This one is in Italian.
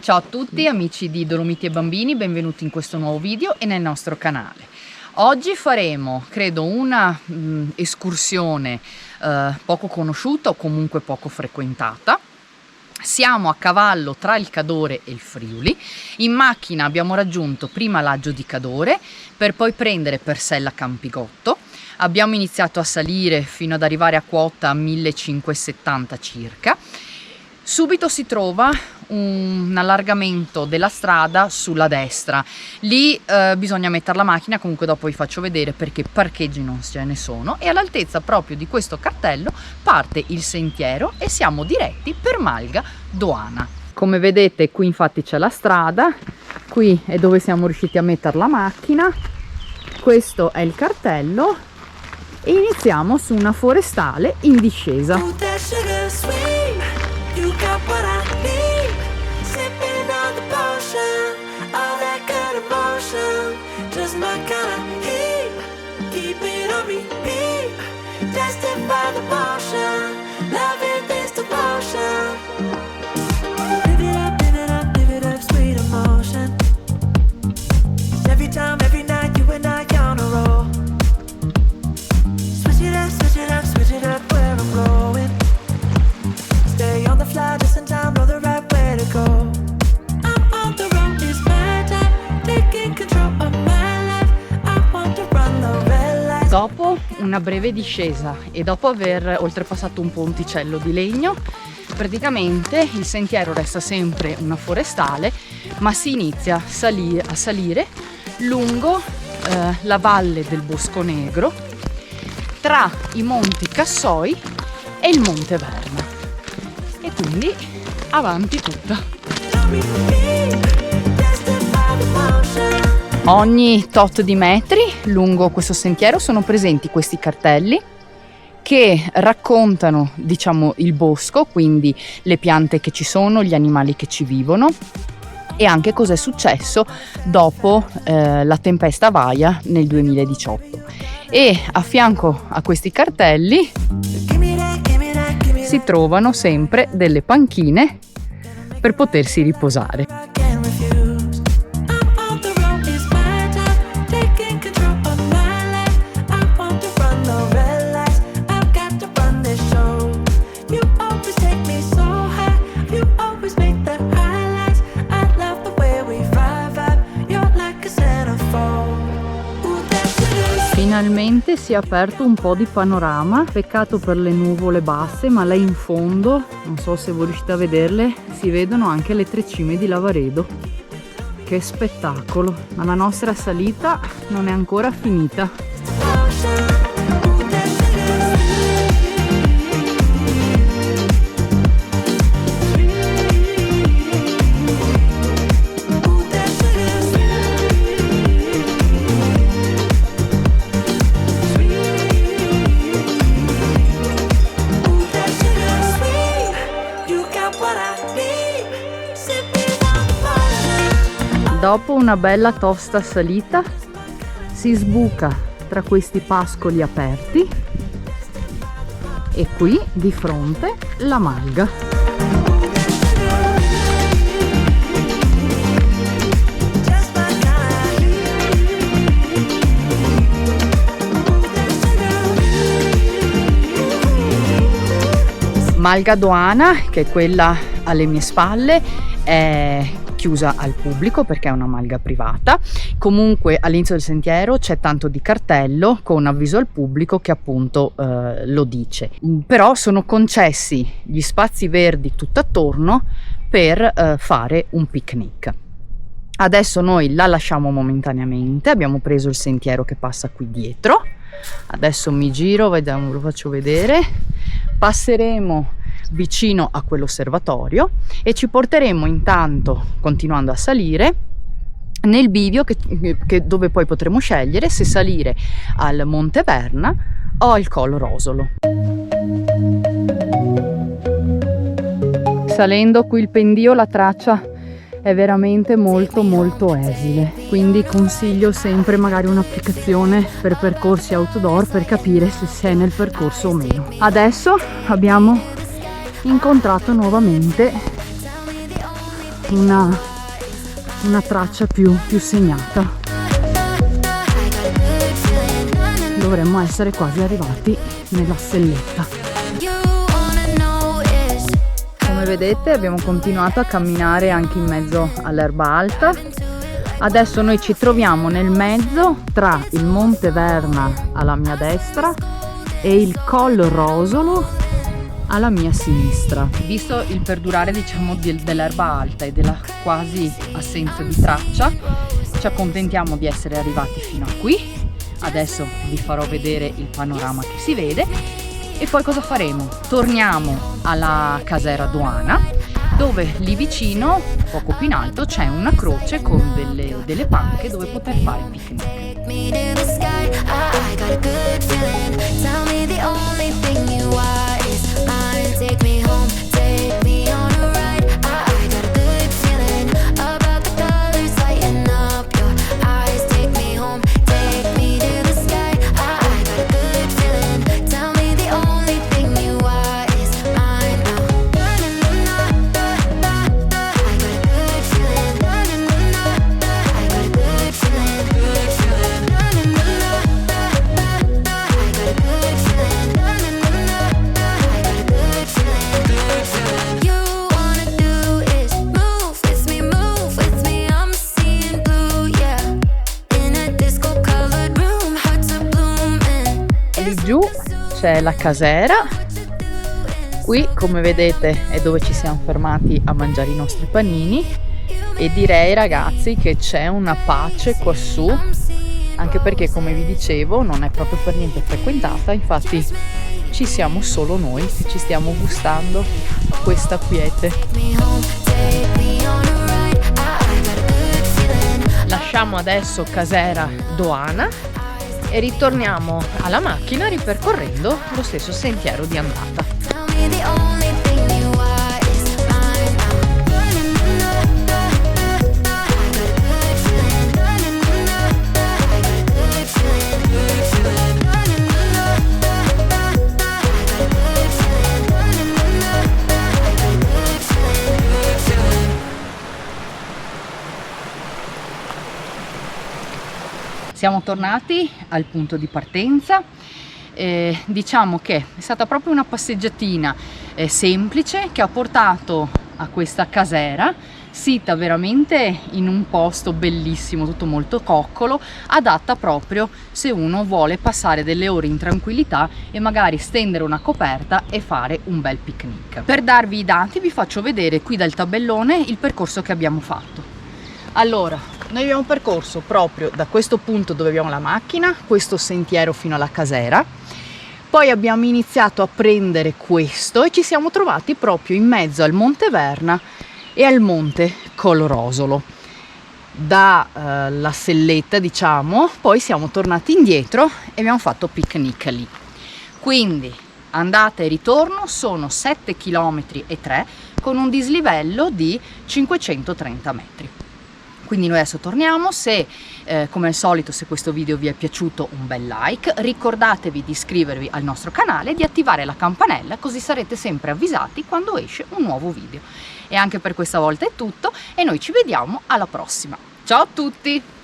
Ciao a tutti amici di Dolomiti e Bambini, benvenuti in questo nuovo video e nel nostro canale. Oggi faremo, credo, una escursione poco conosciuta o comunque poco frequentata. Siamo a cavallo tra il Cadore e il Friuli. In macchina abbiamo raggiunto prima l'Aggio di Cadore per poi prendere Persella Campigotto. Abbiamo iniziato a salire fino ad arrivare a quota 1570 circa. Subito si trova un allargamento della strada sulla destra. Lì bisogna mettere la macchina, comunque dopo vi faccio vedere perché parcheggi non ce ne sono, e all'altezza proprio di questo cartello parte il sentiero e siamo diretti per Malga Doana. Come vedete qui infatti c'è la strada, qui è dove siamo riusciti a mettere la macchina, questo è il cartello e iniziamo su una forestale in discesa. You got what I need, sipping on the potion, all that good emotion, just my kind of heat, keep it on repeat, tested by the motion, loving this devotion. Live it up, live it up, live it up, sweet emotion. Every time, every night, you and I on a roll. Switch it up, switch it up, switch it up, where I'm going. Stay on the fly, just in time, know the right way to go. I'm on the road, it's my time, taking control of my life. I want to run the red light. Dopo una breve discesa e dopo aver oltrepassato un ponticello di legno, praticamente il sentiero resta sempre una forestale, ma si inizia a salire lungo la valle del Bosco Negro, tra i monti Cassoi e il Monte Verna. E quindi avanti tutta. Ogni tot di metri lungo questo sentiero sono presenti questi cartelli che raccontano, diciamo, il bosco, quindi le piante che ci sono, gli animali che ci vivono e anche cosa è successo dopo la tempesta Vaia nel 2018. E a fianco a questi cartelli si trovano sempre delle panchine per potersi riposare. Finalmente si è aperto un po' di panorama, peccato per le nuvole basse, ma là in fondo, non so se voi riuscite a vederle, si vedono anche le tre cime di Lavaredo. Che spettacolo! Ma la nostra salita non è ancora finita. Dopo una bella tosta salita si sbuca tra questi pascoli aperti e qui di fronte la Malga. Malga Doana, che è quella alle mie spalle, è chiusa al pubblico perché è una malga privata. Comunque all'inizio del sentiero c'è tanto di cartello con avviso al pubblico che appunto lo dice, però sono concessi gli spazi verdi tutt'attorno per fare un picnic. Adesso noi la lasciamo momentaneamente, abbiamo preso il sentiero che passa qui dietro, adesso mi giro, vediamo, ve lo faccio vedere, passeremo vicino a quell'osservatorio e ci porteremo intanto, continuando a salire, nel bivio dove poi potremo scegliere se salire al Monte Verna o al Col Rosolo. Salendo qui il pendio la traccia è veramente molto esile, quindi consiglio sempre magari un'applicazione per percorsi outdoor per capire se sei nel percorso o meno. Adesso abbiamo incontrato nuovamente una traccia più segnata. Dovremmo essere quasi arrivati nella selletta. Come vedete abbiamo continuato a camminare anche in mezzo all'erba alta. Adesso noi ci troviamo nel mezzo tra il Monte Verna alla mia destra e il Col Rosolo alla mia sinistra. Visto il perdurare, diciamo, dell'erba alta e della quasi assenza di traccia, ci accontentiamo di essere arrivati fino a qui. Adesso vi farò vedere il panorama che si vede e poi cosa faremo? Torniamo alla casera Doana, dove lì vicino, poco più in alto, c'è una croce con delle panche dove poter fare picnic. Giù c'è la casera, qui come vedete è dove ci siamo fermati a mangiare i nostri panini e direi, ragazzi, che c'è una pace quassù, anche perché, come vi dicevo, non è proprio per niente frequentata, infatti ci siamo solo noi che ci stiamo gustando questa quiete. Lasciamo adesso casera Doana e ritorniamo alla macchina ripercorrendo lo stesso sentiero di andata. Siamo tornati al punto di partenza. Diciamo che è stata proprio una passeggiatina semplice che ha portato a questa casera, sita veramente in un posto bellissimo, tutto molto coccolo, adatta proprio se uno vuole passare delle ore in tranquillità e magari stendere una coperta e fare un bel picnic. Per darvi i dati vi faccio vedere qui dal tabellone il percorso che abbiamo fatto. Allora, noi abbiamo percorso proprio da questo punto dove abbiamo la macchina, questo sentiero fino alla casera, poi abbiamo iniziato a prendere questo e ci siamo trovati proprio in mezzo al Monte Verna e al Monte Col Rosolo. La selletta, diciamo, poi siamo tornati indietro e abbiamo fatto picnic lì. Quindi andata e ritorno sono 7,3 km con un dislivello di 530 metri. Quindi noi adesso torniamo. Se come al solito, se questo video vi è piaciuto, un bel like, ricordatevi di iscrivervi al nostro canale e di attivare la campanella, così sarete sempre avvisati quando esce un nuovo video. E anche per questa volta è tutto e noi ci vediamo alla prossima. Ciao a tutti!